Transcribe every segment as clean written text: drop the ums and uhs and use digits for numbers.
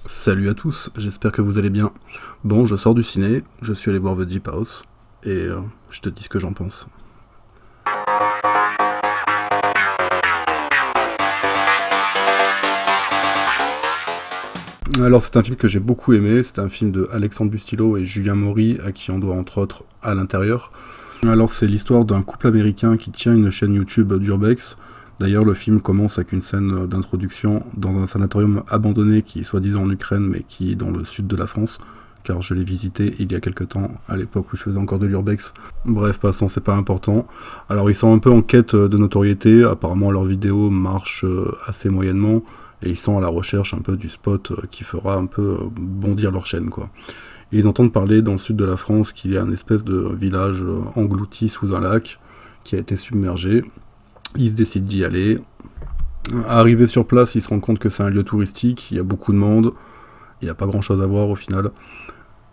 Salut à tous, j'espère que vous allez bien. Bon, je sors du ciné, je suis allé voir The Deep House, et je te dis ce que j'en pense. Alors c'est un film que j'ai beaucoup aimé, c'est un film de Alexandre Bustillo et Julien Maury, à qui on doit entre autres À l'intérieur. Alors c'est l'histoire d'un couple américain qui tient une chaîne YouTube d'urbex. D'ailleurs le film commence avec une scène d'introduction dans un sanatorium abandonné qui est soi-disant en Ukraine mais qui est dans le sud de la France, car je l'ai visité il y a quelques temps, à l'époque où je faisais encore de l'urbex. Bref, passons, c'est pas important. Alors ils sont un peu en quête de notoriété, apparemment leurs vidéos marchent assez moyennement, et ils sont à la recherche un peu du spot qui fera un peu bondir leur chaîne, quoi. Et ils entendent parler dans le sud de la France qu'il y a une espèce de village englouti sous un lac qui a été submergé. Ils se décident d'y aller. Arrivés sur place, ils se rendent compte que c'est un lieu touristique, il y a beaucoup de monde, il n'y a pas grand chose à voir au final.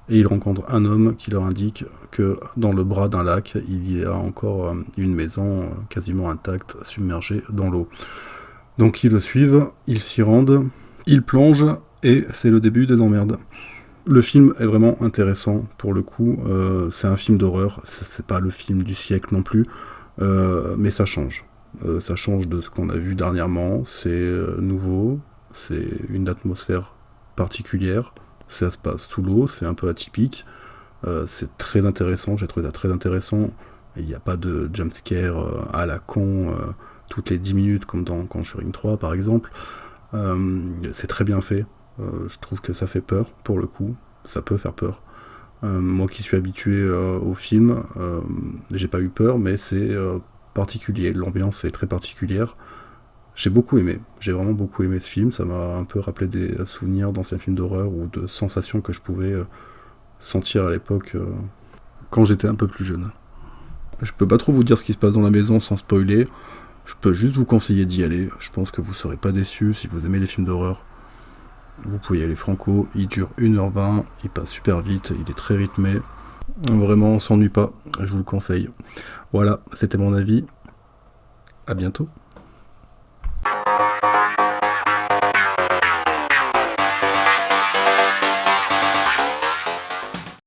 Et ils rencontrent un homme qui leur indique que dans le bras d'un lac, il y a encore une maison quasiment intacte, submergée dans l'eau. Donc ils le suivent, ils s'y rendent, ils plongent, et c'est le début des emmerdes. Le film est vraiment intéressant pour le coup, c'est un film d'horreur, c'est pas le film du siècle non plus, mais ça change. Ça change de ce qu'on a vu dernièrement, c'est nouveau, c'est une atmosphère particulière, ça se passe sous l'eau, c'est un peu atypique, c'est très intéressant, j'ai trouvé ça très intéressant, il n'y a pas de jumpscare à la con toutes les 10 minutes comme dans Conjuring 3 par exemple. C'est très bien fait. Je trouve que ça fait peur, pour le coup. Ça peut faire peur. Moi qui suis habitué au film, j'ai pas eu peur, mais c'est particulier. L'ambiance est très particulière. J'ai beaucoup aimé. J'ai vraiment beaucoup aimé ce film. Ça m'a un peu rappelé des souvenirs d'anciens films d'horreur ou de sensations que je pouvais sentir à l'époque quand j'étais un peu plus jeune. Je peux pas trop vous dire ce qui se passe dans la maison sans spoiler. Je peux juste vous conseiller d'y aller. Je pense que vous serez pas déçus si vous aimez les films d'horreur. Vous pouvez y aller franco, il dure 1h20, il passe super vite, il est très rythmé. Vraiment, on s'ennuie pas, je vous le conseille. Voilà, c'était mon avis. À bientôt.